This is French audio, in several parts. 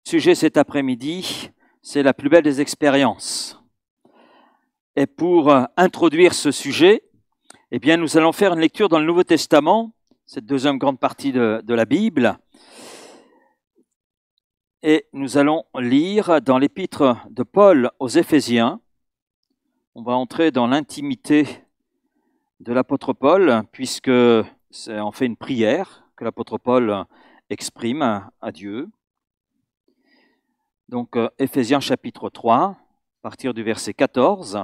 Sujet cet après-midi, c'est la plus belle des expériences. Et pour introduire ce sujet, eh bien, nous allons faire une lecture dans le Nouveau Testament, cette deuxième grande partie de la Bible. Et nous allons lire dans l'épître de Paul aux Éphésiens. On va entrer dans l'intimité de l'apôtre Paul, puisque c'est en fait une prière que l'apôtre Paul exprime à Dieu. Donc, Éphésiens chapitre 3, à partir du verset 14.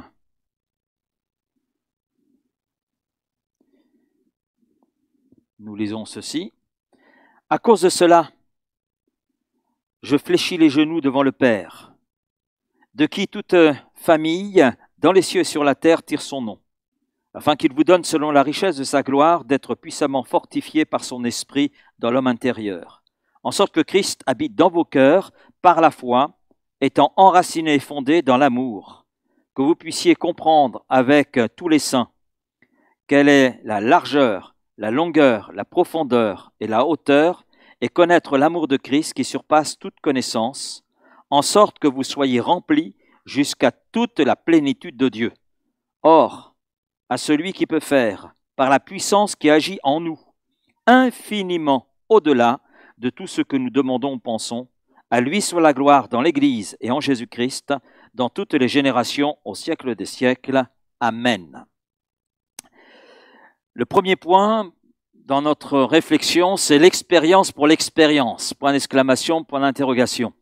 Nous lisons ceci. « À cause de cela, je fléchis les genoux devant le Père, de qui toute famille, dans les cieux et sur la terre, tire son nom, afin qu'il vous donne, selon la richesse de sa gloire, d'être puissamment fortifié par son esprit dans l'homme intérieur, en sorte que Christ habite dans vos cœurs par la foi, étant enraciné et fondé dans l'amour, que vous puissiez comprendre avec tous les saints quelle est la largeur, la longueur, la profondeur et la hauteur, et connaître l'amour de Christ qui surpasse toute connaissance, en sorte que vous soyez remplis jusqu'à toute la plénitude de Dieu. Or, à celui qui peut faire, par la puissance qui agit en nous, infiniment au-delà de tout ce que nous demandons ou pensons, à lui soit la gloire dans l'Église et en Jésus-Christ, dans toutes les générations, au siècle des siècles. Amen. Le premier point dans notre réflexion, c'est l'expérience pour l'expérience. Point d'exclamation, point d'interrogation.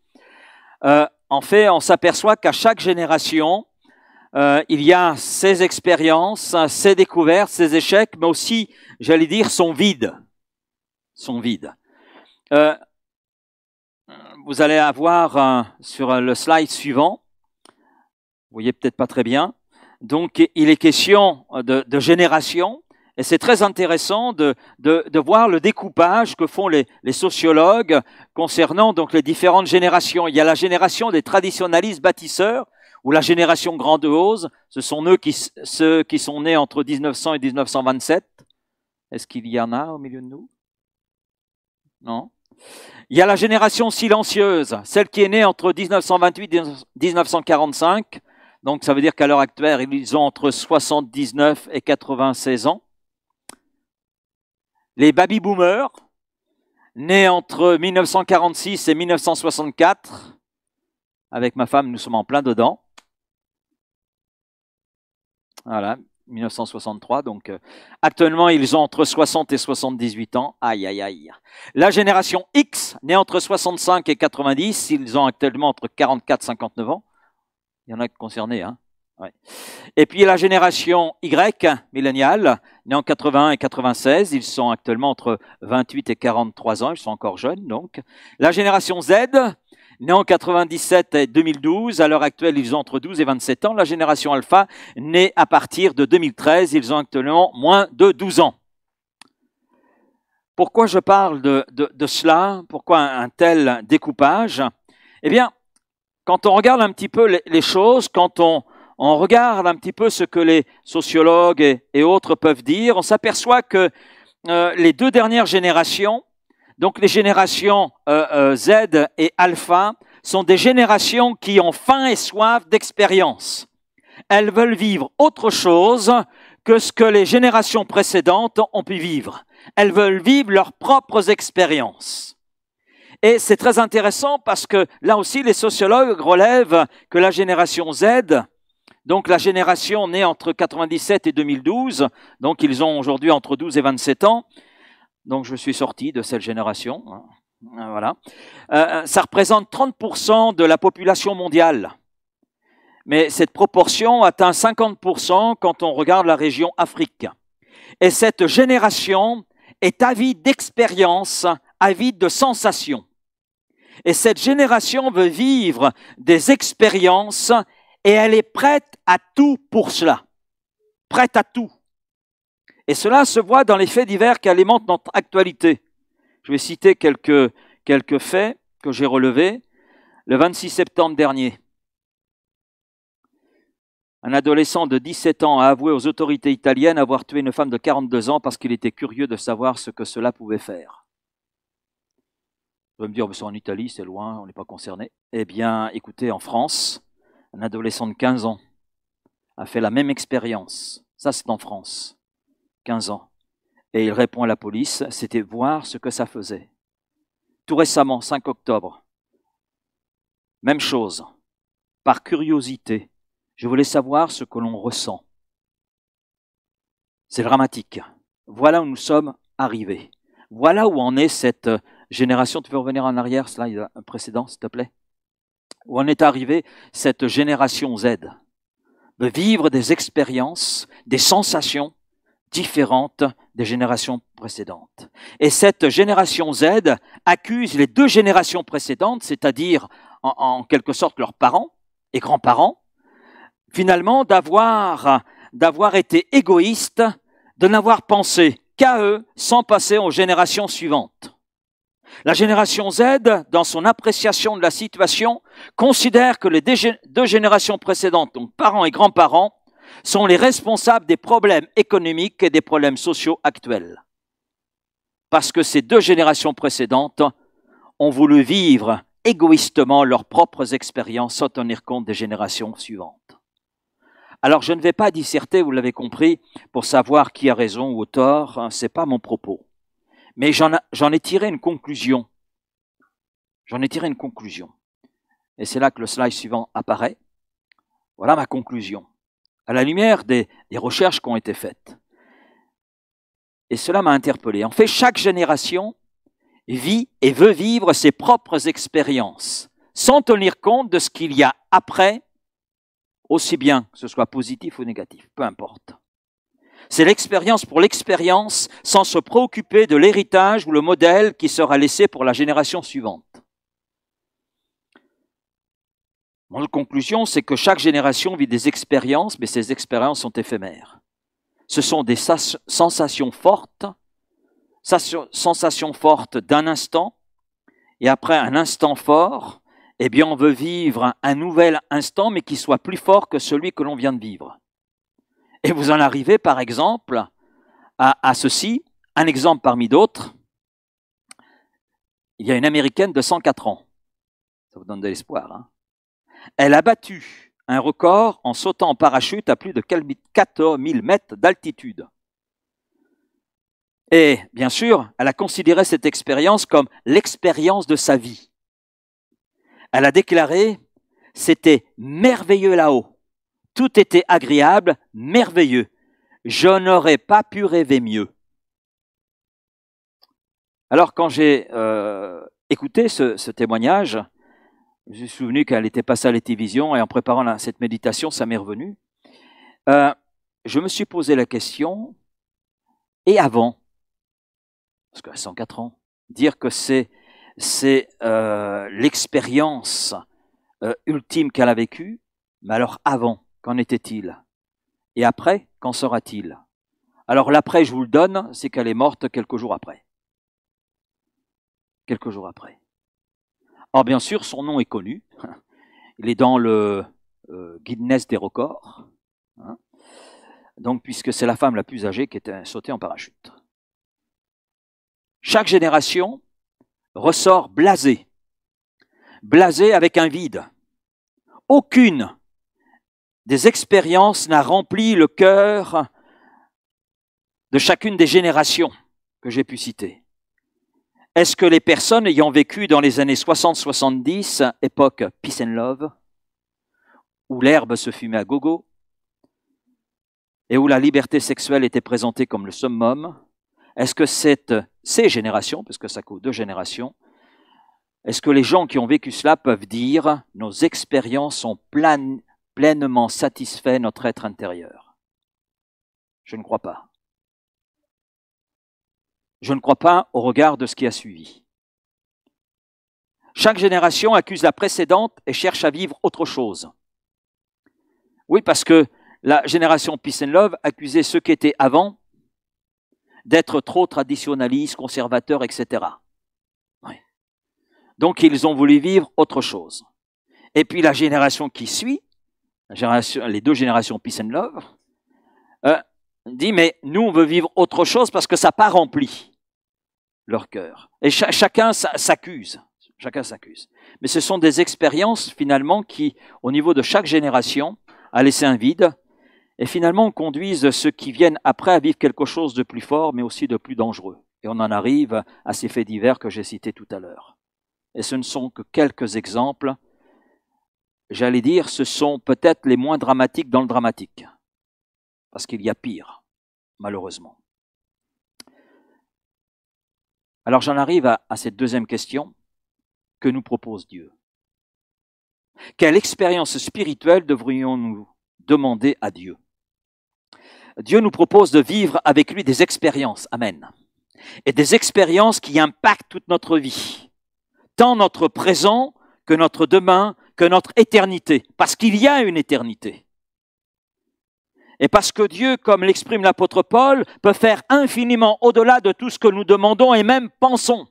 En fait, on s'aperçoit qu'à chaque génération, il y a ses expériences, ses découvertes, ses échecs, mais aussi, j'allais dire, son vide. Son vide. Vous allez avoir sur le slide suivant, vous voyez peut-être pas très bien, donc il est question de génération, et c'est très intéressant de voir le découpage que font les sociologues concernant donc les différentes générations. Il y a la génération des traditionalistes bâtisseurs, ou la génération grandiose, ce sont ceux qui sont nés entre 1900 et 1927. Est-ce qu'il y en a au milieu de nous? Non. Il y a la génération silencieuse, celle qui est née entre 1928 et 1945. Donc, ça veut dire qu'à l'heure actuelle, ils ont entre 79 et 96 ans. Les baby-boomers, nés entre 1946 et 1964. Avec ma femme, nous sommes en plein dedans. Voilà, 1963. Donc, actuellement, ils ont entre 60 et 78 ans. Aïe, aïe, aïe. La génération X, née entre 65 et 90, ils ont actuellement entre 44 et 59 ans. Il y en a concernés, hein. Ouais. Et puis la génération Y, milléniale, née en 81 et 96, ils sont actuellement entre 28 et 43 ans, ils sont encore jeunes donc. La génération Z, née en 97 et 2012, à l'heure actuelle, ils ont entre 12 et 27 ans. La génération Alpha, née à partir de 2013, ils ont actuellement moins de 12 ans. Pourquoi je parle de cela? Pourquoi un tel découpage? Eh bien, quand on regarde un petit peu les choses, quand on regarde un petit peu ce que les sociologues et autres peuvent dire, on s'aperçoit que les deux dernières générations, donc les générations Z et Alpha, sont des générations qui ont faim et soif d'expérience. Elles veulent vivre autre chose que ce que les générations précédentes ont pu vivre. Elles veulent vivre leurs propres expériences. Et c'est très intéressant parce que là aussi, les sociologues relèvent que la génération Z, donc la génération née entre 97 et 2012, donc ils ont aujourd'hui entre 12 et 27 ans, donc je suis sorti de cette génération, voilà. Ça représente 30% de la population mondiale. Mais cette proportion atteint 50% quand on regarde la région Afrique. Et cette génération est avide d'expérience, avide de sensations. Et cette génération veut vivre des expériences et elle est prête à tout pour cela. Prête à tout. Et cela se voit dans les faits divers qui alimentent notre actualité. Je vais citer quelques faits que j'ai relevés. Le 26 septembre dernier, un adolescent de 17 ans a avoué aux autorités italiennes avoir tué une femme de 42 ans parce qu'il était curieux de savoir ce que cela pouvait faire. Vous allez me dire, c'est en Italie, c'est loin, on n'est pas concerné. Eh bien, écoutez, en France, un adolescent de 15 ans a fait la même expérience. Ça, c'est en France. 15 ans. Et il répond à la police, c'était voir ce que ça faisait. Tout récemment, 5 octobre, même chose. Par curiosité, je voulais savoir ce que l'on ressent. C'est dramatique. Voilà où nous sommes arrivés. Voilà où en est cette génération. Tu peux revenir en arrière, slide précédent, s'il te plaît. Où en est arrivée cette génération Z. De vivre des expériences, des sensations différentes des générations précédentes. Et cette génération Z accuse les 2 générations précédentes, c'est-à-dire en quelque sorte leurs parents et grands-parents, finalement d'avoir été égoïstes, de n'avoir pensé qu'à eux sans passer aux générations suivantes. La génération Z, dans son appréciation de la situation, considère que les 2 générations précédentes, donc parents et grands-parents, sont les responsables des problèmes économiques et des problèmes sociaux actuels. Parce que ces 2 générations précédentes ont voulu vivre égoïstement leurs propres expériences sans tenir compte des générations suivantes. Alors je ne vais pas disserter, vous l'avez compris, pour savoir qui a raison ou tort, ce n'est pas mon propos. Mais j'en ai tiré une conclusion. J'en ai tiré une conclusion. Et c'est là que le slide suivant apparaît. Voilà ma conclusion. À la lumière des recherches qui ont été faites. Et cela m'a interpellé. En fait, chaque génération vit et veut vivre ses propres expériences, sans tenir compte de ce qu'il y a après, aussi bien que ce soit positif ou négatif, peu importe. C'est l'expérience pour l'expérience, sans se préoccuper de l'héritage ou le modèle qui sera laissé pour la génération suivante. Mon conclusion, c'est que chaque génération vit des expériences, mais ces expériences sont éphémères. Ce sont des sensations fortes d'un instant, et après un instant fort, eh bien on veut vivre un nouvel instant, mais qui soit plus fort que celui que l'on vient de vivre. Et vous en arrivez, par exemple, à ceci, un exemple parmi d'autres. Il y a une Américaine de 104 ans. Ça vous donne de l'espoir, hein? Elle a battu un record en sautant en parachute à plus de 4000 mètres d'altitude. Et bien sûr, elle a considéré cette expérience comme l'expérience de sa vie. Elle a déclaré « C'était merveilleux là-haut. Tout était agréable, merveilleux. Je n'aurais pas pu rêver mieux. » Alors quand j'ai écouté ce témoignage, je me suis souvenu qu'elle était passée à la télévision et en préparant cette méditation, ça m'est revenu. Je me suis posé la question, et avant, parce qu'à 104 ans, dire que c'est l'expérience ultime qu'elle a vécue, mais alors avant, qu'en était-il? Et après, qu'en sera-t-il? Alors l'après, je vous le donne, c'est qu'elle est morte quelques jours après. Quelques jours après. Or bien sûr, son nom est connu. Il est dans le Guinness des records. Hein. Donc, puisque c'est la femme la plus âgée qui était sautée en parachute. Chaque génération ressort blasée. Blasée avec un vide. Aucune des expériences n'a rempli le cœur de chacune des générations que j'ai pu citer. Est-ce que les personnes ayant vécu dans les années 60-70, époque Peace and Love, où l'herbe se fumait à gogo, et où la liberté sexuelle était présentée comme le summum, est-ce que ces générations, parce que ça coûte 2 générations, est-ce que les gens qui ont vécu cela peuvent dire « Nos expériences ont pleinement satisfait notre être intérieur » ? Je ne crois pas. Je ne crois pas au regard de ce qui a suivi. Chaque génération accuse la précédente et cherche à vivre autre chose. Oui, parce que la génération Peace and Love accusait ceux qui étaient avant d'être trop traditionnalistes, conservateurs, etc. Oui. Donc, ils ont voulu vivre autre chose. Et puis, la génération qui suit, les 2 générations Peace and Love, dit, mais nous, on veut vivre autre chose parce que ça n'a pas rempli leur cœur. Et chacun s'accuse. Chacun s'accuse. Mais ce sont des expériences finalement qui, au niveau de chaque génération, a laissé un vide et finalement conduisent ceux qui viennent après à vivre quelque chose de plus fort mais aussi de plus dangereux. Et on en arrive à ces faits divers que j'ai cités tout à l'heure. Et ce ne sont que quelques exemples. J'allais dire, ce sont peut-être les moins dramatiques dans le dramatique. Parce qu'il y a pire, malheureusement. Alors j'en arrive à cette deuxième question. Que nous propose Dieu? Quelle expérience spirituelle devrions-nous demander à Dieu? Dieu nous propose de vivre avec lui des expériences. Amen. Et des expériences qui impactent toute notre vie. Tant notre présent que notre demain, que notre éternité. Parce qu'il y a une éternité. Et parce que Dieu, comme l'exprime l'apôtre Paul, peut faire infiniment au-delà de tout ce que nous demandons et même pensons.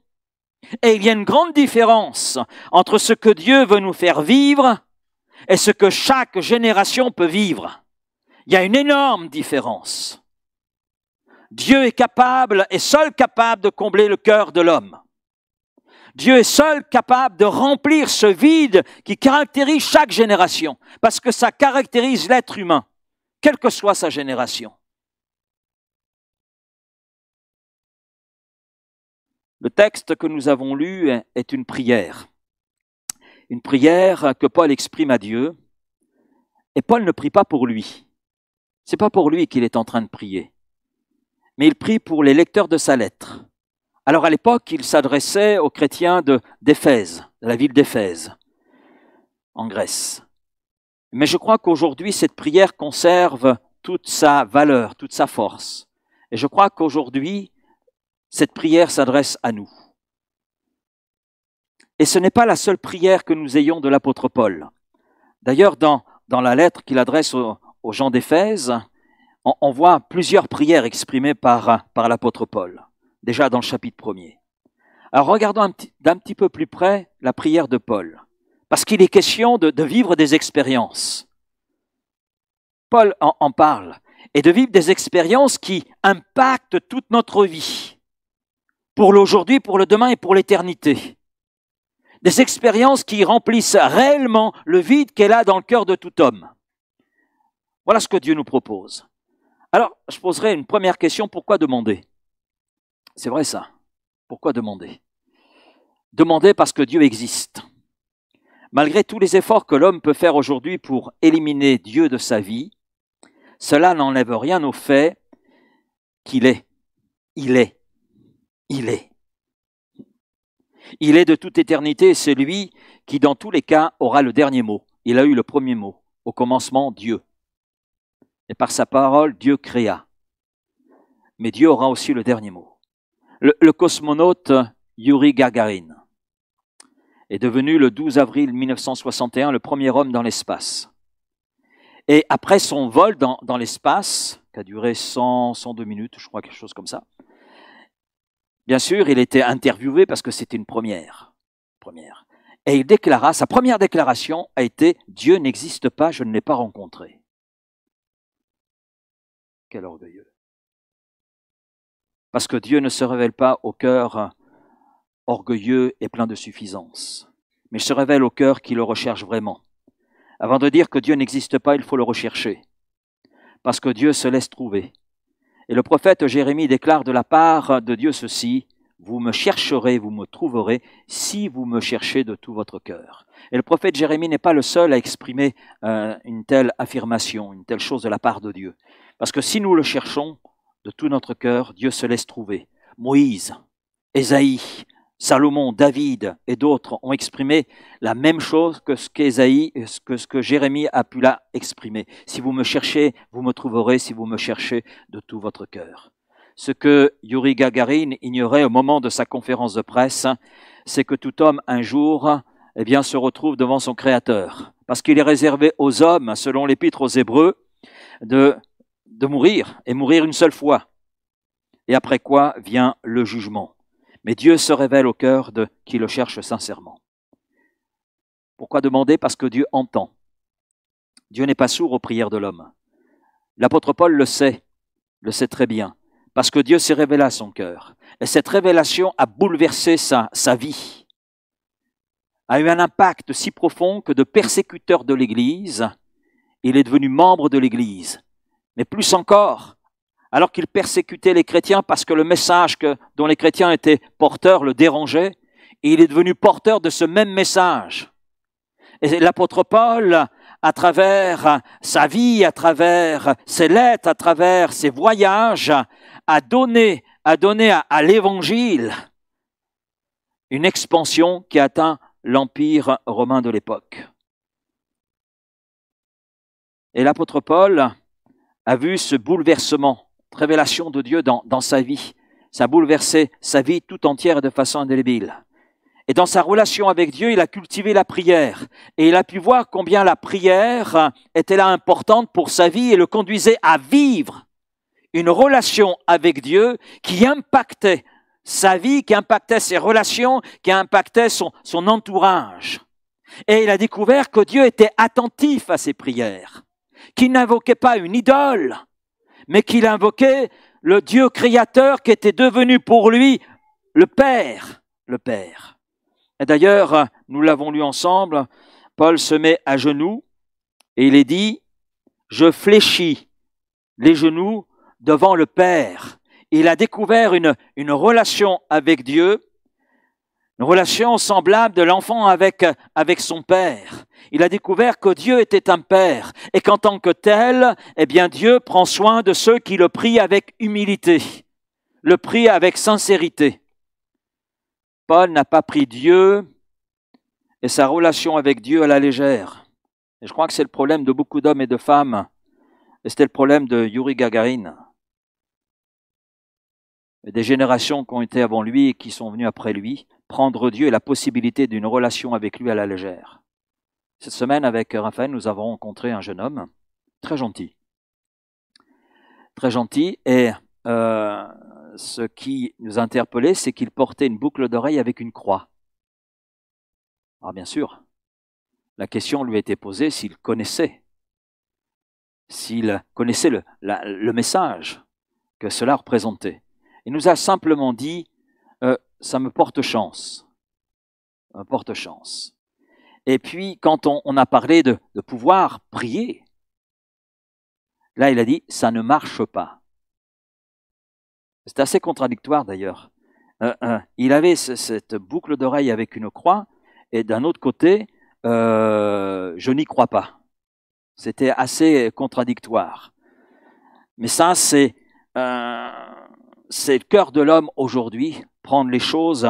Et il y a une grande différence entre ce que Dieu veut nous faire vivre et ce que chaque génération peut vivre. Il y a une énorme différence. Dieu est capable et seul capable de combler le cœur de l'homme. Dieu est seul capable de remplir ce vide qui caractérise chaque génération, parce que ça caractérise l'être humain, quelle que soit sa génération. Le texte que nous avons lu est une prière que Paul exprime à Dieu. Et Paul ne prie pas pour lui. C'est pas pour lui qu'il est en train de prier. Mais il prie pour les lecteurs de sa lettre. Alors à l'époque, il s'adressait aux chrétiens d'Éphèse, de la ville d'Éphèse, en Grèce. Mais je crois qu'aujourd'hui, cette prière conserve toute sa valeur, toute sa force. Et je crois qu'aujourd'hui, cette prière s'adresse à nous. Et ce n'est pas la seule prière que nous ayons de l'apôtre Paul. D'ailleurs, dans la lettre qu'il adresse aux gens d'Éphèse, on voit plusieurs prières exprimées par l'apôtre Paul, déjà dans le chapitre 1er. Alors regardons d'un petit peu plus près la prière de Paul, parce qu'il est question de vivre des expériences. Paul en parle, et de vivre des expériences qui impactent toute notre vie. Pour l'aujourd'hui, pour le demain et pour l'éternité. Des expériences qui remplissent réellement le vide qu'elle a dans le cœur de tout homme. Voilà ce que Dieu nous propose. Alors, je poserai une première question, pourquoi demander? C'est vrai ça. Pourquoi demander? Demander parce que Dieu existe. Malgré tous les efforts que l'homme peut faire aujourd'hui pour éliminer Dieu de sa vie, cela n'enlève rien au fait qu'il est. Il est. Il est. Il est de toute éternité et c'est lui qui, dans tous les cas, aura le dernier mot. Il a eu le premier mot. Au commencement, Dieu. Et par sa parole, Dieu créa. Mais Dieu aura aussi le dernier mot. Le cosmonaute Yuri Gagarin est devenu le 12 avril 1961 le premier homme dans l'espace. Et après son vol dans l'espace, qui a duré 102 minutes, je crois, quelque chose comme ça, bien sûr, il était interviewé parce que c'était une première. Et il déclara, sa première déclaration a été « Dieu n'existe pas, je ne l'ai pas rencontré ». Quel orgueilleux. Parce que Dieu ne se révèle pas au cœur orgueilleux et plein de suffisance, mais il se révèle au cœur qui le recherche vraiment. Avant de dire que Dieu n'existe pas, il faut le rechercher, parce que Dieu se laisse trouver. Et le prophète Jérémie déclare de la part de Dieu ceci, « Vous me chercherez, vous me trouverez, si vous me cherchez de tout votre cœur. » Et le prophète Jérémie n'est pas le seul à exprimer une telle affirmation, une telle chose de la part de Dieu. Parce que si nous le cherchons de tout notre cœur, Dieu se laisse trouver. Moïse, Ésaïe, Salomon, David et d'autres ont exprimé la même chose que ce qu'Ésaïe, que ce que Jérémie a pu là exprimer. Si vous me cherchez, vous me trouverez, si vous me cherchez de tout votre cœur. Ce que Yuri Gagarin ignorait au moment de sa conférence de presse, c'est que tout homme, un jour, se retrouve devant son Créateur. Parce qu'il est réservé aux hommes, selon l'Épître aux Hébreux, de mourir, et mourir une seule fois. Et après quoi vient le jugement. Mais Dieu se révèle au cœur de qui le cherche sincèrement. Pourquoi demander? Parce que Dieu entend. Dieu n'est pas sourd aux prières de l'homme. L'apôtre Paul le sait très bien, parce que Dieu s'est révélé à son cœur. Et cette révélation a bouleversé sa vie. a eu un impact si profond que de persécuteur de l'Église, il est devenu membre de l'Église. Mais plus encore, alors qu'il persécutait les chrétiens parce que le message dont les chrétiens étaient porteurs le dérangeait, il est devenu porteur de ce même message. Et l'apôtre Paul, à travers sa vie, à travers ses lettres, à travers ses voyages, a donné à l'Évangile une expansion qui atteint l'Empire romain de l'époque. Et l'apôtre Paul a vu ce bouleversement, révélation de Dieu dans sa vie. Ça a bouleversé sa vie tout entière et de façon indélébile. Et dans sa relation avec Dieu, il a cultivé la prière. Et il a pu voir combien la prière était là importante pour sa vie et le conduisait à vivre une relation avec Dieu qui impactait sa vie, qui impactait ses relations, qui impactait son entourage. Et il a découvert que Dieu était attentif à ses prières, qu'il n'invoquait pas une idole, mais qu'il invoquait le Dieu créateur qui était devenu pour lui le Père. Et d'ailleurs, nous l'avons lu ensemble, Paul se met à genoux et il est dit « Je fléchis les genoux devant le Père ». Il a découvert une relation avec Dieu, une relation semblable de l'enfant avec son Père. Il a découvert que Dieu était un Père et qu'en tant que tel, eh bien Dieu prend soin de ceux qui le prient avec humilité, le prient avec sincérité. Paul n'a pas pris Dieu et sa relation avec Dieu à la légère. Et je crois que c'est le problème de beaucoup d'hommes et de femmes. Et c'était le problème de Yuri Gagarin. Et des générations qui ont été avant lui et qui sont venues après lui, prendre Dieu et la possibilité d'une relation avec lui à la légère. Cette semaine, avec Raphaël, nous avons rencontré un jeune homme très gentil. Très gentil. Et ce qui nous a interpellés, c'est qu'il portait une boucle d'oreille avec une croix. Alors bien sûr, la question lui a été posée s'il connaissait le message que cela représentait. Il nous a simplement dit ça me porte chance. Ça me porte chance. Et puis, quand on a parlé de pouvoir prier, là, il a dit ça ne marche pas. C'est assez contradictoire d'ailleurs. Il avait cette boucle d'oreille avec une croix, et d'un autre côté, je n'y crois pas. C'était assez contradictoire. Mais ça, c'est le cœur de l'homme aujourd'hui, prendre les choses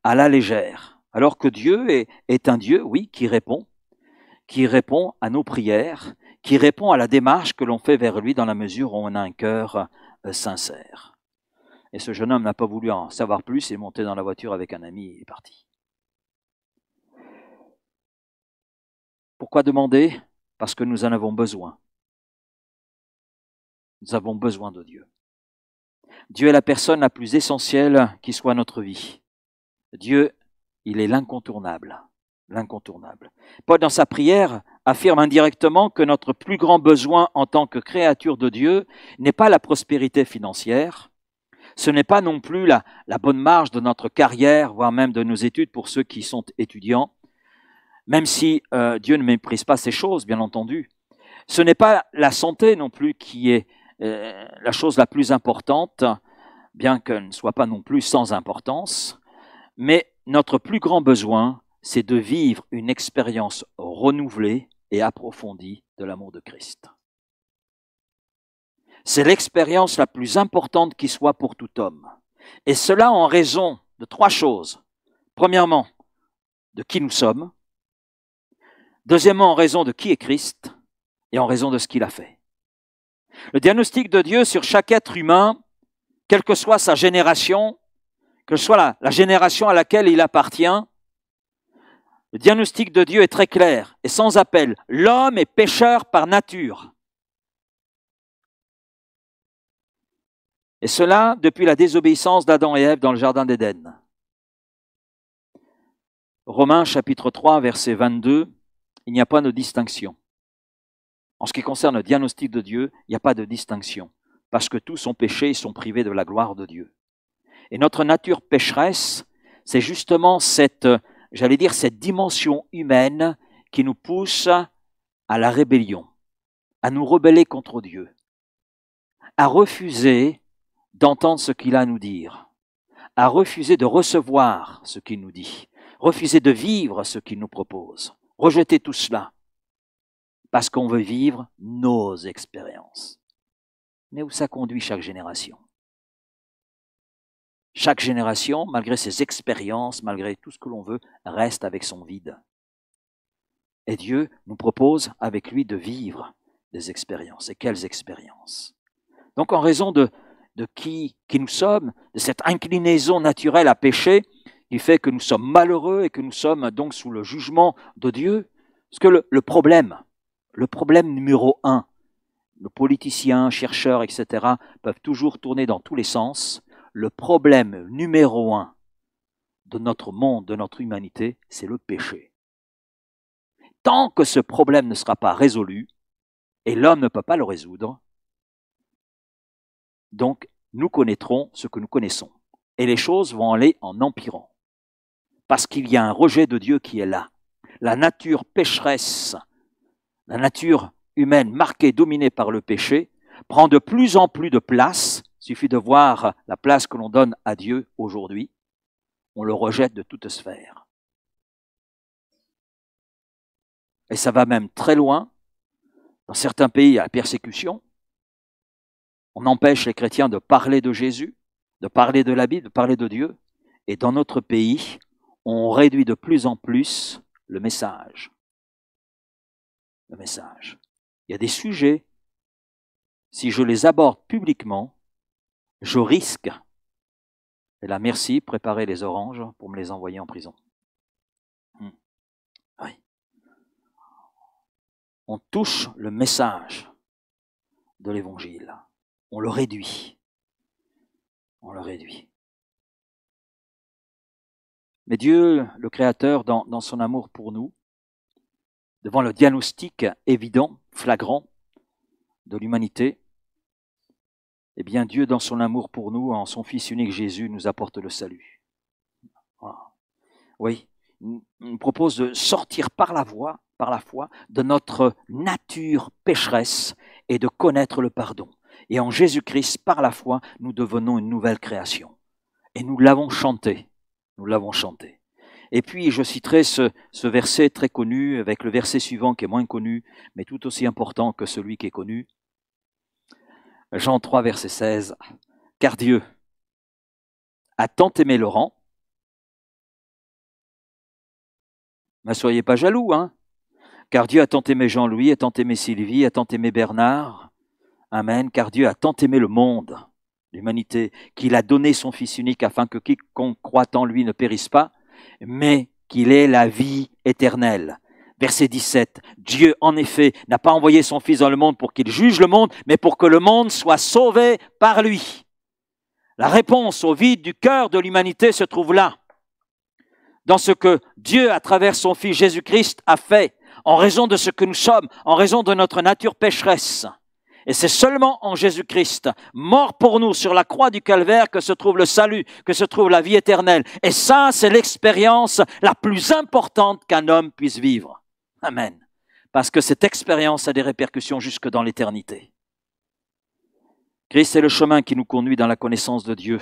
à la légère. Alors que Dieu est un Dieu, oui, qui répond à nos prières, qui répond à la démarche que l'on fait vers lui dans la mesure où on a un cœur sincère. Et ce jeune homme n'a pas voulu en savoir plus, il est monté dans la voiture avec un ami et est parti. Pourquoi demander? Parce que nous en avons besoin. Nous avons besoin de Dieu. Dieu est la personne la plus essentielle qui soit à notre vie. Dieu, il est l'incontournable. L'incontournable. Paul, dans sa prière, affirme indirectement que notre plus grand besoin en tant que créature de Dieu n'est pas la prospérité financière, ce n'est pas non plus la bonne marge de notre carrière, voire même de nos études pour ceux qui sont étudiants, même si Dieu ne méprise pas ces choses, bien entendu. Ce n'est pas la santé non plus qui est la chose la plus importante, bien qu'elle ne soit pas non plus sans importance, mais notre plus grand besoin, c'est de vivre une expérience renouvelée et approfondie de l'amour de Christ. C'est l'expérience la plus importante qui soit pour tout homme. Et cela en raison de trois choses. Premièrement, de qui nous sommes. Deuxièmement, en raison de qui est Christ. Et en raison de ce qu'il a fait. Le diagnostic de Dieu sur chaque être humain, quelle que soit sa génération, que ce soit la génération à laquelle il appartient, le diagnostic de Dieu est très clair et sans appel. L'homme est pécheur par nature. Et cela depuis la désobéissance d'Adam et Ève dans le jardin d'Éden. Romains chapitre 3, verset 22, il n'y a pas de distinction. En ce qui concerne le diagnostic de Dieu, il n'y a pas de distinction, parce que tous ont péché et sont privés de la gloire de Dieu. Et notre nature pécheresse, c'est justement cette j'allais dire, cette dimension humaine qui nous pousse à la rébellion, à nous rebeller contre Dieu, à refuser d'entendre ce qu'il a à nous dire, à refuser de recevoir ce qu'il nous dit, refuser de vivre ce qu'il nous propose, rejeter tout cela, parce qu'on veut vivre nos expériences. Mais où ça conduit chaque génération? Chaque génération, malgré ses expériences, malgré tout ce que l'on veut, reste avec son vide. Et Dieu nous propose avec lui de vivre des expériences. Et quelles expériences? Donc en raison de qui nous sommes, de cette inclinaison naturelle à pécher, qui fait que nous sommes malheureux et que nous sommes donc sous le jugement de Dieu, parce que le problème numéro 1, nos politiciens, chercheurs, etc., peuvent toujours tourner dans tous les sens. Le problème numéro 1 de notre monde, de notre humanité, c'est le péché. Tant que ce problème ne sera pas résolu, et l'homme ne peut pas le résoudre, donc nous connaîtrons ce que nous connaissons. Et les choses vont aller en empirant. Parce qu'il y a un rejet de Dieu qui est là. La nature pécheresse, la nature humaine marquée, dominée par le péché, prend de plus en plus de place. Il suffit de voir la place que l'on donne à Dieu aujourd'hui. On le rejette de toute sphère. Et ça va même très loin. Dans certains pays, il y a la persécution. On empêche les chrétiens de parler de Jésus, de parler de la Bible, de parler de Dieu. Et dans notre pays, on réduit de plus en plus le message. Le message. Il y a des sujets, si je les aborde publiquement, je risque, et là merci, préparez les oranges pour me les envoyer en prison. Oui. On touche le message de l'Évangile. On le réduit. On le réduit. Mais Dieu, le Créateur, dans son amour pour nous, devant le diagnostic évident, flagrant de l'humanité, eh bien Dieu, dans son amour pour nous, en son Fils unique Jésus, nous apporte le salut. Voilà. Oui, il nous propose de sortir par la foi de notre nature pécheresse et de connaître le pardon. Et en Jésus-Christ, par la foi, nous devenons une nouvelle création. Et nous l'avons chanté. Nous l'avons chanté. Et puis, je citerai ce verset très connu avec le verset suivant qui est moins connu, mais tout aussi important que celui qui est connu. Jean 3, verset 16. « Car Dieu a tant aimé Laurent. » Ne soyez pas jaloux, hein. Car Dieu a tant aimé Jean-Louis, a tant aimé Sylvie, a tant aimé Bernard. Amen. Car Dieu a tant aimé le monde, l'humanité, qu'il a donné son Fils unique afin que quiconque croit en lui ne périsse pas, mais qu'il ait la vie éternelle. Verset 17. Dieu, en effet, n'a pas envoyé son Fils dans le monde pour qu'il juge le monde, mais pour que le monde soit sauvé par lui. La réponse au vide du cœur de l'humanité se trouve là, dans ce que Dieu, à travers son Fils Jésus-Christ, a fait, en raison de ce que nous sommes, en raison de notre nature pécheresse. Et c'est seulement en Jésus-Christ, mort pour nous sur la croix du Calvaire, que se trouve le salut, que se trouve la vie éternelle. Et ça, c'est l'expérience la plus importante qu'un homme puisse vivre. Amen. Parce que cette expérience a des répercussions jusque dans l'éternité. Christ est le chemin qui nous conduit dans la connaissance de Dieu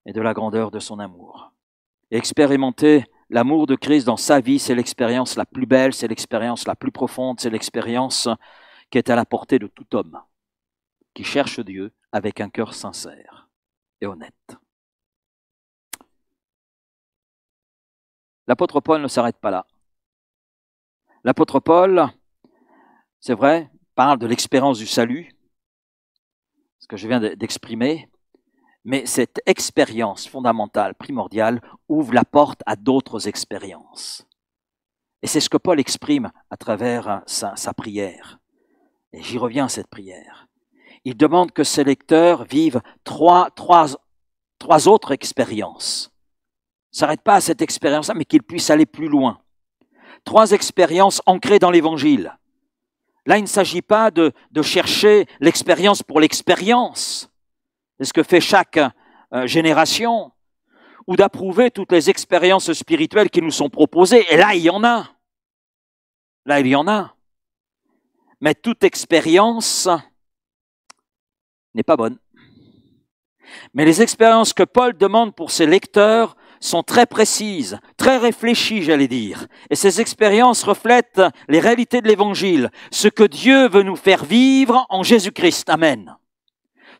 et de la grandeur de son amour. Et expérimenter l'amour de Christ dans sa vie, c'est l'expérience la plus belle, c'est l'expérience la plus profonde, c'est l'expérience qui est à la portée de tout homme qui cherche Dieu avec un cœur sincère et honnête. L'apôtre Paul ne s'arrête pas là. L'apôtre Paul, c'est vrai, parle de l'expérience du salut, ce que je viens d'exprimer, mais cette expérience fondamentale, primordiale, ouvre la porte à d'autres expériences. Et c'est ce que Paul exprime à travers sa prière. Et j'y reviens à cette prière. Il demande que ses lecteurs vivent trois autres expériences. Ne s'arrête pas à cette expérience-là, mais qu'ils puissent aller plus loin. 3 expériences ancrées dans l'Évangile. Là, il ne s'agit pas de chercher l'expérience pour l'expérience. C'est ce que fait chaque génération. ou d'approuver toutes les expériences spirituelles qui nous sont proposées. Et là, il y en a. Là, il y en a. Mais toute expérience n'est pas bonne. Mais les expériences que Paul demande pour ses lecteurs sont très précises, très réfléchies, j'allais dire. Et ces expériences reflètent les réalités de l'Évangile, ce que Dieu veut nous faire vivre en Jésus-Christ. Amen.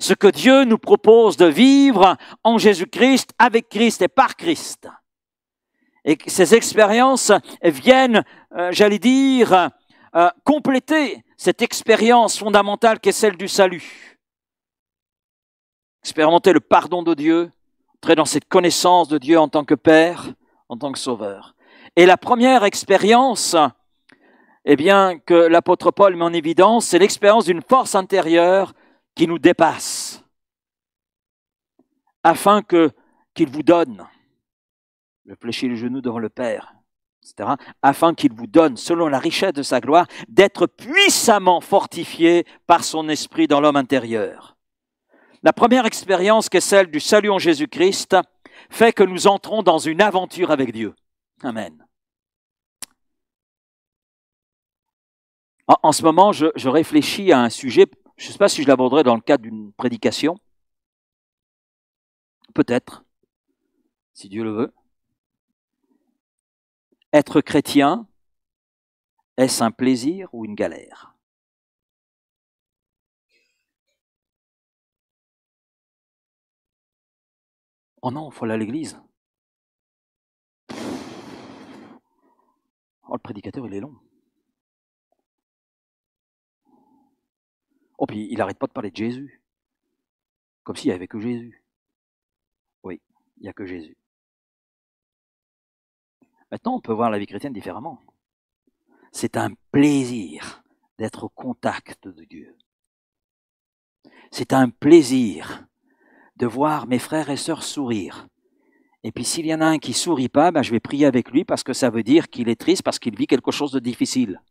Ce que Dieu nous propose de vivre en Jésus-Christ, avec Christ et par Christ. Et ces expériences viennent, j'allais dire, compléter cette expérience fondamentale qui est celle du salut. Expérimenter le pardon de Dieu, entrer dans cette connaissance de Dieu en tant que Père, en tant que Sauveur. Et la première expérience, eh bien, que l'apôtre Paul met en évidence, c'est l'expérience d'une force intérieure qui nous dépasse, afin qu'il vous donne, le fléchir les genoux devant le Père, etc., afin qu'il vous donne, selon la richesse de sa gloire, d'être puissamment fortifié par son esprit dans l'homme intérieur. La première expérience, qui est celle du salut en Jésus-Christ, fait que nous entrons dans une aventure avec Dieu. Amen. En ce moment, je réfléchis à un sujet, je ne sais pas si je l'aborderai dans le cadre d'une prédication. Peut-être, si Dieu le veut. Être chrétien, est-ce un plaisir ou une galère ? Oh non, il faut aller à l'église. Oh, le prédicateur, il est long. Oh, puis il n'arrête pas de parler de Jésus. Comme s'il n'y avait que Jésus. Oui, il n'y a que Jésus. Maintenant, on peut voir la vie chrétienne différemment. C'est un plaisir d'être au contact de Dieu. C'est un plaisir de voir mes frères et sœurs sourire. Et puis s'il y en a un qui ne sourit pas, je vais prier avec lui parce que ça veut dire qu'il est triste, parce qu'il vit quelque chose de difficile.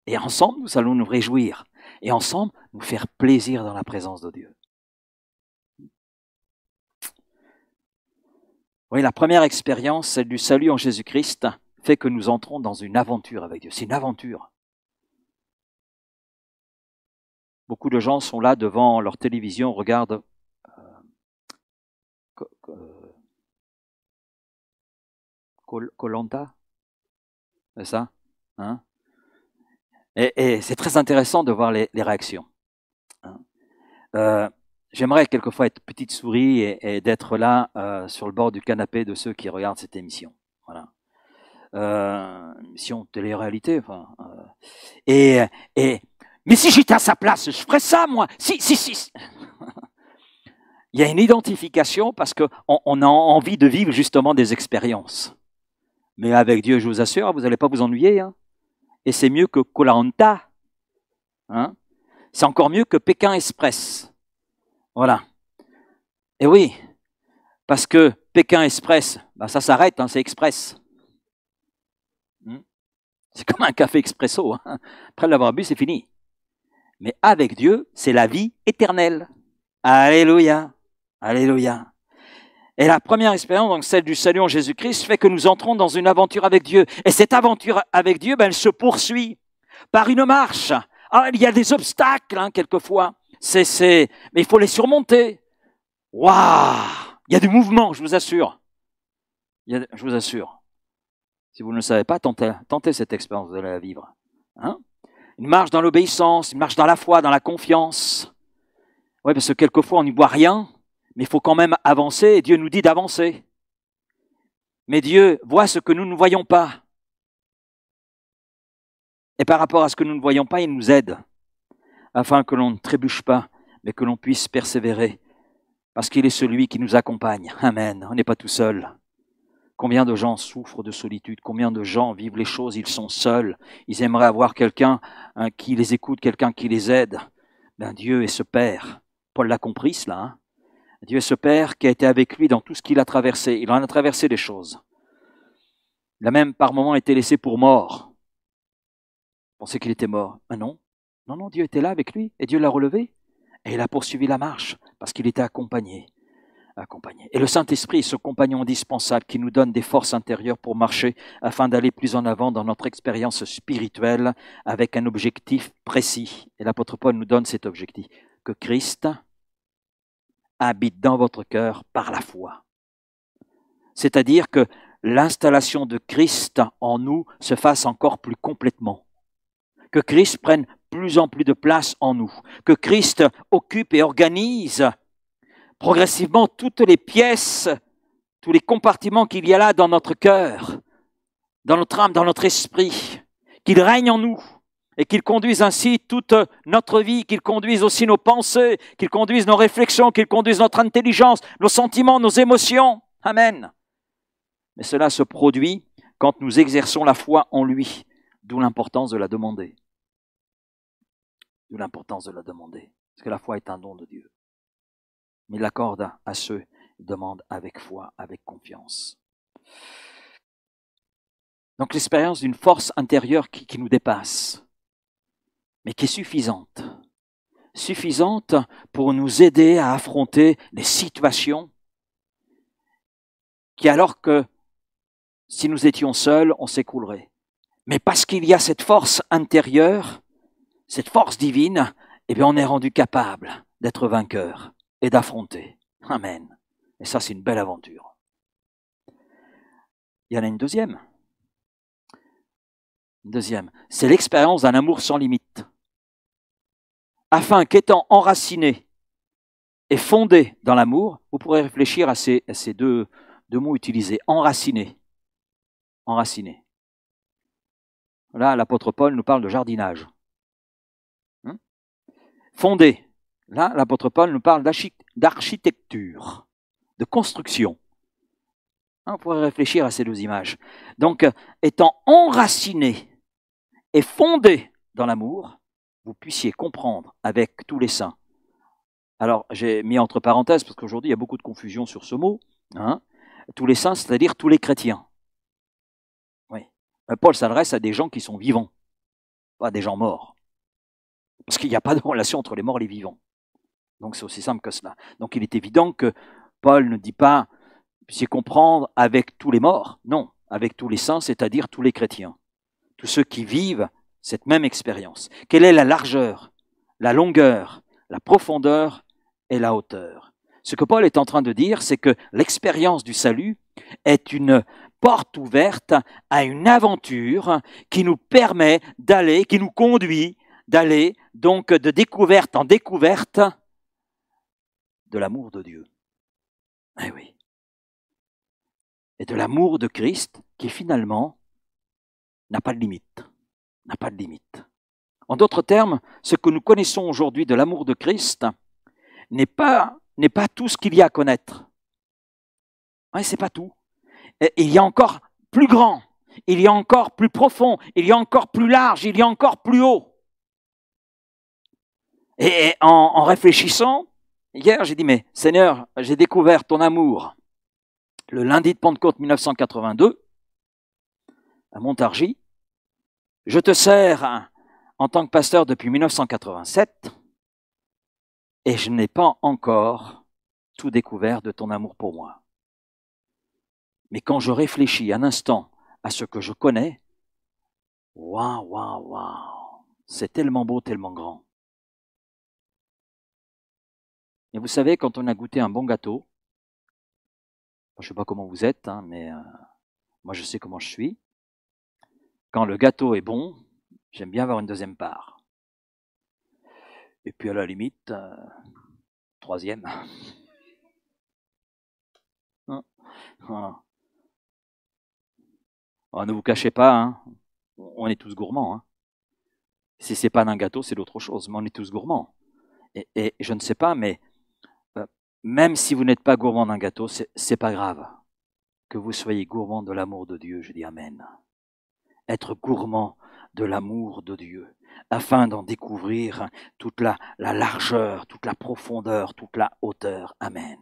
Et ensemble, nous allons nous réjouir. Et ensemble, nous faire plaisir dans la présence de Dieu. Oui, la première expérience, celle du salut en Jésus-Christ, fait que nous entrons dans une aventure avec Dieu. C'est une aventure. Beaucoup de gens sont là devant leur télévision, regardent Koh-Lanta, c'est ça, hein? Et c'est très intéressant de voir les réactions. J'aimerais quelquefois être petite souris et d'être là sur le bord du canapé de ceux qui regardent cette émission. Voilà. Émission télé-réalité. Enfin, mais si j'étais à sa place, je ferais ça, moi. Si. Il y a une identification parce qu'on a envie de vivre justement des expériences. Mais avec Dieu, je vous assure, vous n'allez pas vous ennuyer. Hein. Et c'est mieux que Koh-Lanta. Hein. C'est encore mieux que Pékin Express. Voilà. Et oui, parce que Pékin Express, ça s'arrête, hein, c'est express. C'est comme un café expresso. Hein. Après l'avoir bu, c'est fini. Mais avec Dieu, c'est la vie éternelle. Alléluia. Alléluia. Et la première expérience, donc celle du salut en Jésus-Christ, fait que nous entrons dans une aventure avec Dieu. Et cette aventure avec Dieu, elle se poursuit par une marche. Alors, il y a des obstacles, hein, quelquefois. Mais il faut les surmonter. Waouh! Il y a du mouvement, je vous assure. Je vous assure. Si vous ne le savez pas, tentez cette expérience, vous allez la vivre. Hein? Une marche dans l'obéissance, une marche dans la foi, dans la confiance. Oui, parce que quelquefois, on n'y voit rien, mais il faut quand même avancer, et Dieu nous dit d'avancer. Mais Dieu voit ce que nous ne voyons pas. Et par rapport à ce que nous ne voyons pas, il nous aide, afin que l'on ne trébuche pas, mais que l'on puisse persévérer, parce qu'il est celui qui nous accompagne. Amen. On n'est pas tout seul. Combien de gens souffrent de solitude? Combien de gens vivent les choses, ils sont seuls. Ils aimeraient avoir quelqu'un qui les écoute, quelqu'un qui les aide. Dieu est ce Père. Paul l'a compris cela. Hein? Dieu est ce Père qui a été avec lui dans tout ce qu'il a traversé. Il en a traversé des choses. Il a même par moments été laissé pour mort. Il pensait qu'il était mort. Mais non. Non, Dieu était là avec lui et Dieu l'a relevé. Et il a poursuivi la marche parce qu'il était accompagné. accompagner. Et le Saint-Esprit est ce compagnon indispensable qui nous donne des forces intérieures pour marcher afin d'aller plus en avant dans notre expérience spirituelle avec un objectif précis. Et l'apôtre Paul nous donne cet objectif, que Christ habite dans votre cœur par la foi. C'est-à-dire que l'installation de Christ en nous se fasse encore plus complètement. Que Christ prenne plus en plus de place en nous. Que Christ occupe et organise progressivement toutes les pièces, tous les compartiments qu'il y a là dans notre cœur, dans notre âme, dans notre esprit. Qu'il règne en nous et qu'il conduise ainsi toute notre vie, qu'il conduise aussi nos pensées, qu'il conduise nos réflexions, qu'il conduise notre intelligence, nos sentiments, nos émotions. Amen. Mais cela se produit quand nous exerçons la foi en lui, d'où l'importance de la demander. D'où l'importance de la demander. Parce que la foi est un don de Dieu. Mais il l'accorde à ceux qui demandent avec foi, avec confiance. Donc l'expérience d'une force intérieure qui nous dépasse, mais qui est suffisante. Suffisante pour nous aider à affronter les situations qui, alors que si nous étions seuls, on s'écroulerait. Mais parce qu'il y a cette force intérieure, cette force divine, eh bien on est rendu capable d'être vainqueur et d'affronter. Amen. Et ça, c'est une belle aventure. Il y en a une deuxième. Une deuxième, c'est l'expérience d'un amour sans limite. Afin qu'étant enraciné et fondé dans l'amour, vous pourrez réfléchir à ces deux mots utilisés. Enraciné. Enraciné. Là, l'apôtre Paul nous parle de jardinage. Fondé. Là, l'apôtre Paul nous parle d'architecture, de construction. On pourrait réfléchir à ces deux images. Donc, étant enraciné et fondé dans l'amour, vous puissiez comprendre avec tous les saints. Alors, j'ai mis entre parenthèses, parce qu'aujourd'hui, il y a beaucoup de confusion sur ce mot. Tous les saints, c'est-à-dire tous les chrétiens. Oui. Paul s'adresse à des gens qui sont vivants, pas à des gens morts. Parce qu'il n'y a pas de relation entre les morts et les vivants. Donc, c'est aussi simple que cela. Donc, il est évident que Paul ne dit pas « puissiez comprendre avec tous les morts ». Non, avec tous les saints, c'est-à-dire tous les chrétiens. Tous ceux qui vivent cette même expérience. Quelle est la largeur, la longueur, la profondeur et la hauteur? Ce que Paul est en train de dire, c'est que l'expérience du salut est une porte ouverte à une aventure qui nous permet d'aller, qui nous conduit d'aller donc de découverte en découverte de l'amour de Dieu. Eh oui. Et de l'amour de Christ qui finalement n'a pas de limite. N'a pas de limite. En d'autres termes, ce que nous connaissons aujourd'hui de l'amour de Christ n'est pas tout ce qu'il y a à connaître. Ouais, c'est pas tout. Et il y a encore plus grand, il y a encore plus profond, il y a encore plus large, il y a encore plus haut. Et en réfléchissant, hier j'ai dit, mais Seigneur, j'ai découvert ton amour le lundi de Pentecôte 1982 à Montargis. Je te sers en tant que pasteur depuis 1987 et je n'ai pas encore tout découvert de ton amour pour moi. Mais quand je réfléchis un instant à ce que je connais, waouh, c'est tellement beau, tellement grand. Et vous savez, quand on a goûté un bon gâteau, je ne sais pas comment vous êtes, mais moi je sais comment je suis. Quand le gâteau est bon, j'aime bien avoir une deuxième part. Et puis à la limite, troisième. Voilà. Alors, ne vous cachez pas, on est tous gourmands. Si c'est pas d'un gâteau, c'est d'autre chose, mais on est tous gourmands. Et je ne sais pas, mais même si vous n'êtes pas gourmand d'un gâteau, c'est pas grave. Que vous soyez gourmand de l'amour de Dieu, je dis Amen. Être gourmand de l'amour de Dieu, afin d'en découvrir toute la largeur, toute la profondeur, toute la hauteur. Amen.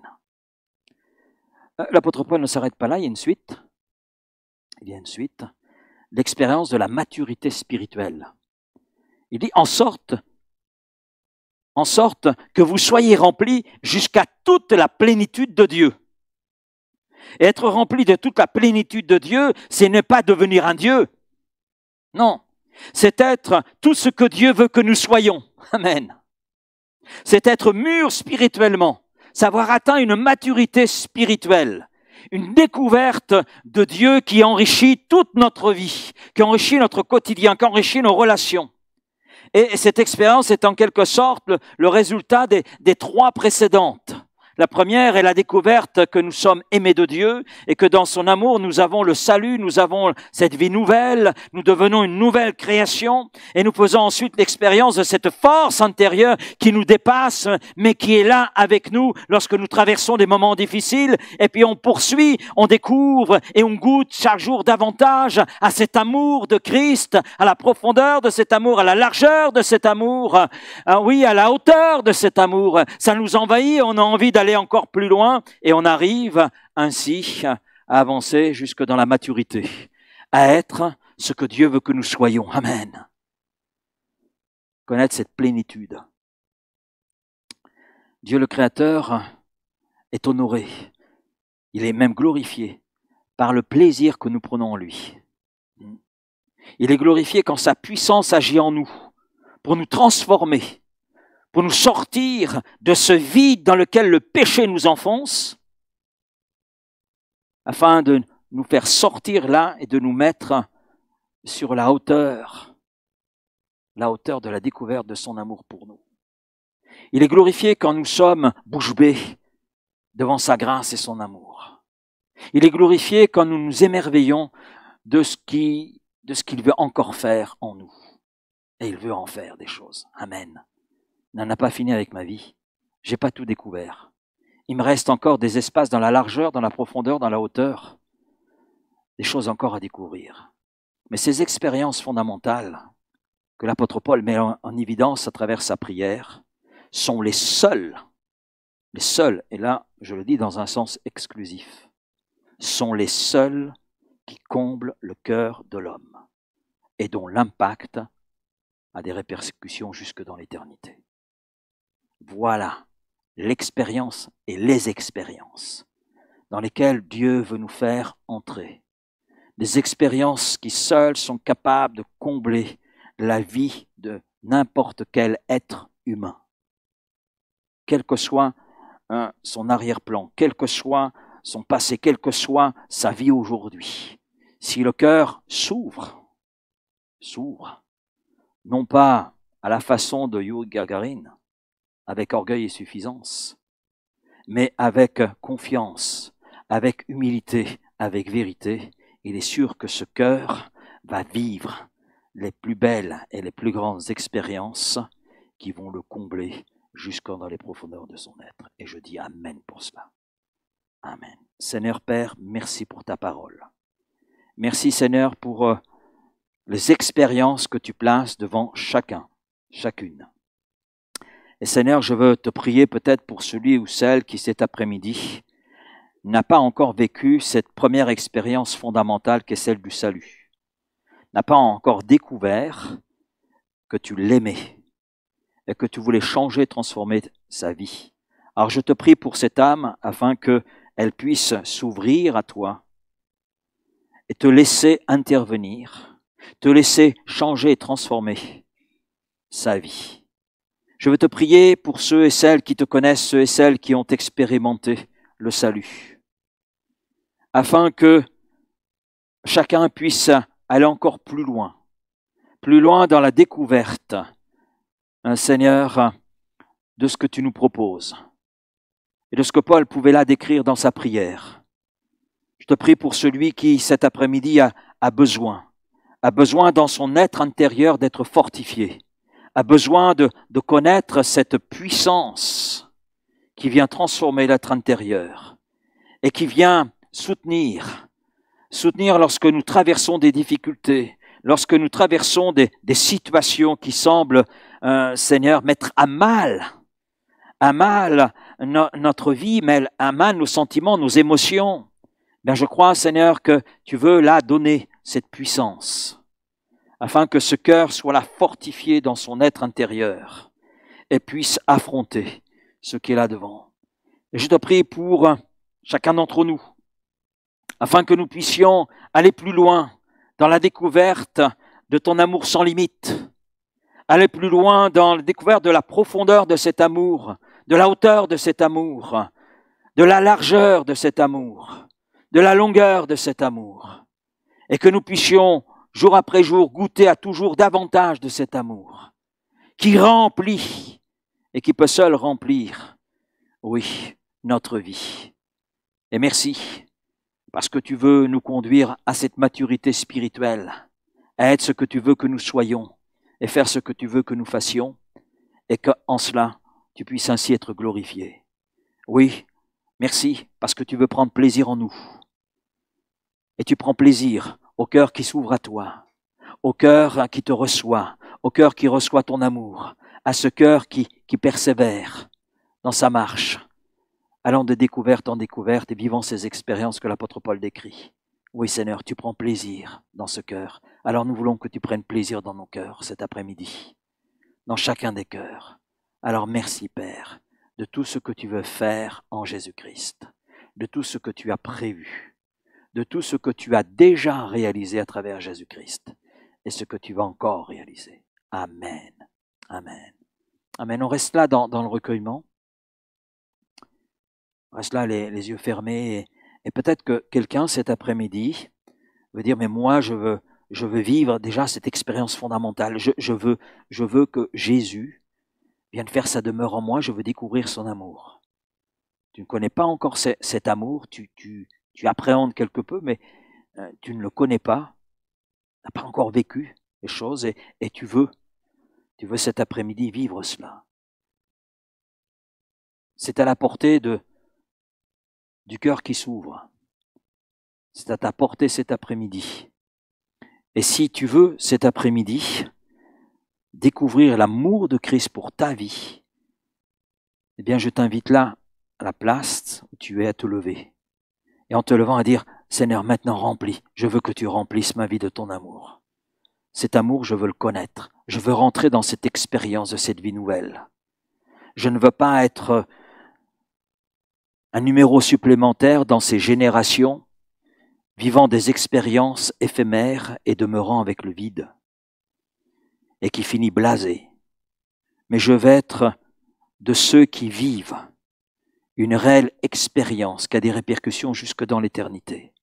L'apôtre Paul ne s'arrête pas là, il y a une suite. Il y a une suite. L'expérience de la maturité spirituelle. Il dit, en sorte en sorte que vous soyez remplis jusqu'à toute la plénitude de Dieu. Et être rempli de toute la plénitude de Dieu, c'est ne pas devenir un Dieu. Non, c'est être tout ce que Dieu veut que nous soyons. Amen. C'est être mûr spirituellement, savoir atteindre une maturité spirituelle, une découverte de Dieu qui enrichit toute notre vie, qui enrichit notre quotidien, qui enrichit nos relations. Et cette expérience est en quelque sorte le résultat des trois précédentes. La première est la découverte que nous sommes aimés de Dieu et que dans son amour, nous avons le salut, nous avons cette vie nouvelle, nous devenons une nouvelle création et nous faisons ensuite l'expérience de cette force intérieure qui nous dépasse, mais qui est là avec nous lorsque nous traversons des moments difficiles. Et puis on poursuit, on découvre et on goûte chaque jour davantage à cet amour de Christ, à la profondeur de cet amour, à la largeur de cet amour, oui, à la hauteur de cet amour. Ça nous envahit, on a envie d'aller encore plus loin et on arrive ainsi à avancer jusque dans la maturité, à être ce que Dieu veut que nous soyons. Amen. Connaître cette plénitude. Dieu le Créateur est honoré, il est même glorifié par le plaisir que nous prenons en lui. Il est glorifié quand sa puissance agit en nous pour nous transformer, pour nous sortir de ce vide dans lequel le péché nous enfonce, afin de nous faire sortir là et de nous mettre sur la hauteur de la découverte de son amour pour nous. Il est glorifié quand nous sommes bouche bée devant sa grâce et son amour. Il est glorifié quand nous nous émerveillons de ce qu'il veut encore faire en nous. Et il veut en faire des choses. Amen. Il n'en a pas fini avec ma vie. J'ai pas tout découvert. Il me reste encore des espaces dans la largeur, dans la profondeur, dans la hauteur. Des choses encore à découvrir. Mais ces expériences fondamentales que l'apôtre Paul met en évidence à travers sa prière sont les seules, et là je le dis dans un sens exclusif, sont les seules qui comblent le cœur de l'homme et dont l'impact a des répercussions jusque dans l'éternité. Voilà l'expérience et les expériences dans lesquelles Dieu veut nous faire entrer. Des expériences qui seules sont capables de combler la vie de n'importe quel être humain. Quel que soit son arrière-plan, quel que soit son passé, quelle que soit sa vie aujourd'hui. Si le cœur s'ouvre, non pas à la façon de Yuri Gagarin, avec orgueil et suffisance, mais avec confiance, avec humilité, avec vérité, il est sûr que ce cœur va vivre les plus belles et les plus grandes expériences qui vont le combler jusqu'en dans les profondeurs de son être. Et je dis Amen pour cela. Amen. Seigneur Père, merci pour ta parole. Merci Seigneur pour les expériences que tu places devant chacun, chacune. Et Seigneur, je veux te prier peut-être pour celui ou celle qui cet après-midi n'a pas encore vécu cette première expérience fondamentale qui est celle du salut, n'a pas encore découvert que tu l'aimais et que tu voulais changer, transformer sa vie. Alors je te prie pour cette âme afin qu'elle puisse s'ouvrir à toi et te laisser intervenir, te laisser changer et transformer sa vie. Je veux te prier pour ceux et celles qui te connaissent, ceux et celles qui ont expérimenté le salut, afin que chacun puisse aller encore plus loin dans la découverte, Seigneur, de ce que tu nous proposes et de ce que Paul pouvait là décrire dans sa prière. Je te prie pour celui qui, cet après-midi, a besoin dans son être intérieur d'être fortifié, a besoin de connaître cette puissance qui vient transformer l'être intérieur et qui vient soutenir lorsque nous traversons des difficultés, lorsque nous traversons des situations qui semblent, Seigneur, mettre à mal notre vie, mais à mal nos sentiments, nos émotions. Ben, je crois, Seigneur, que tu veux là donner cette puissance, afin que ce cœur soit là fortifié dans son être intérieur et puisse affronter ce qui est là devant. Et je te prie pour chacun d'entre nous, afin que nous puissions aller plus loin dans la découverte de ton amour sans limite, aller plus loin dans la découverte de la profondeur de cet amour, de la hauteur de cet amour, de la largeur de cet amour, de la longueur de cet amour, et que nous puissions jour après jour goûter à toujours davantage de cet amour, qui remplit et qui peut seul remplir, oui, notre vie. Et merci, parce que tu veux nous conduire à cette maturité spirituelle, à être ce que tu veux que nous soyons, et faire ce que tu veux que nous fassions, et qu'en cela, tu puisses ainsi être glorifié. Oui, merci, parce que tu veux prendre plaisir en nous. Et tu prends plaisir au cœur qui s'ouvre à toi, au cœur qui te reçoit, au cœur qui reçoit ton amour, à ce cœur qui persévère dans sa marche, allant de découverte en découverte et vivant ces expériences que l'apôtre Paul décrit. Oui, Seigneur, tu prends plaisir dans ce cœur. Alors nous voulons que tu prennes plaisir dans nos cœurs cet après-midi, dans chacun des cœurs. Alors merci, Père, de tout ce que tu veux faire en Jésus-Christ, de tout ce que tu as prévu, de tout ce que tu as déjà réalisé à travers Jésus-Christ et ce que tu vas encore réaliser. Amen. Amen. Amen. On reste là dans le recueillement. On reste là les yeux fermés. Et peut-être que quelqu'un cet après-midi veut dire, mais moi je veux vivre déjà cette expérience fondamentale. Je veux que Jésus vienne faire sa demeure en moi. Je veux découvrir son amour. Tu ne connais pas encore cet amour. Tu appréhendes quelque peu, mais tu ne le connais pas. Tu n'as pas encore vécu les choses et tu veux cet après-midi vivre cela. C'est à la portée du cœur qui s'ouvre. C'est à ta portée cet après-midi. Et si tu veux cet après-midi découvrir l'amour de Christ pour ta vie, eh bien je t'invite là, à la place où tu es, à te lever. Et en te levant à dire, Seigneur, maintenant remplis, je veux que tu remplisses ma vie de ton amour. Cet amour, je veux le connaître. Je veux rentrer dans cette expérience de cette vie nouvelle. Je ne veux pas être un numéro supplémentaire dans ces générations, vivant des expériences éphémères et demeurant avec le vide, et qui finit blasé. Mais je veux être de ceux qui vivent une réelle expérience qui a des répercussions jusque dans l'éternité.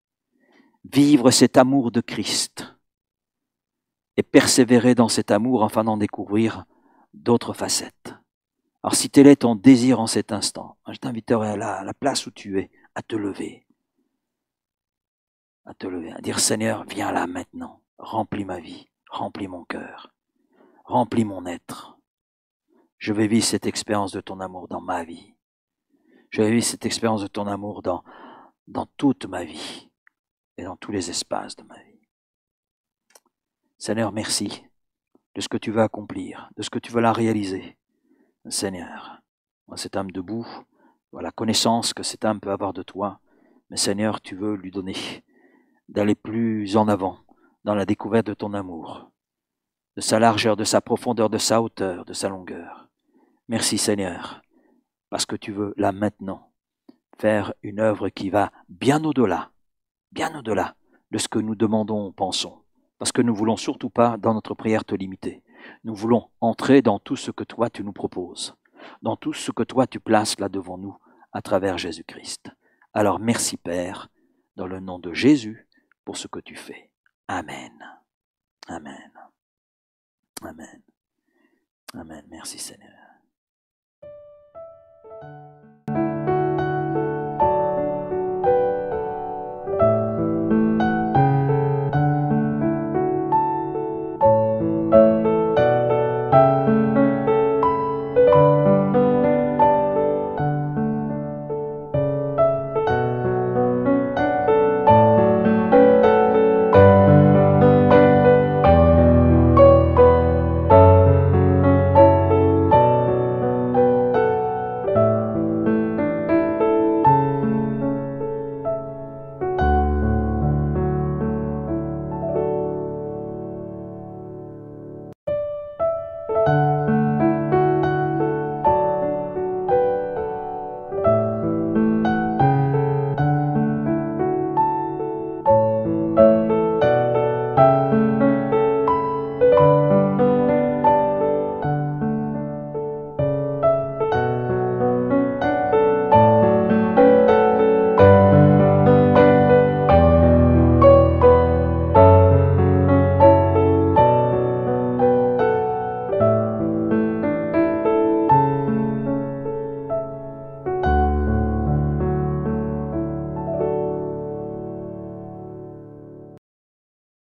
Vivre cet amour de Christ et persévérer dans cet amour afin d'en découvrir d'autres facettes. Alors si tel est ton désir en cet instant, je t'inviterai à la place où tu es, à te lever, à dire Seigneur, viens là maintenant, remplis ma vie, remplis mon cœur, remplis mon être. Je vais vivre cette expérience de ton amour dans ma vie. Je vais vivre cette expérience de ton amour dans toute ma vie et dans tous les espaces de ma vie. Seigneur, merci de ce que tu veux accomplir, de ce que tu veux la réaliser. Seigneur, moi, cette âme debout, la connaissance que cette âme peut avoir de toi, mais Seigneur, tu veux lui donner d'aller plus en avant dans la découverte de ton amour, de sa largeur, de sa profondeur, de sa hauteur, de sa longueur. Merci Seigneur, parce que tu veux là maintenant faire une œuvre qui va bien au-delà de ce que nous demandons ou pensons. Parce que nous ne voulons surtout pas, dans notre prière, te limiter. Nous voulons entrer dans tout ce que toi tu nous proposes, dans tout ce que toi tu places là devant nous à travers Jésus-Christ. Alors merci Père, dans le nom de Jésus, pour ce que tu fais. Amen. Amen. Amen. Amen. Merci Seigneur.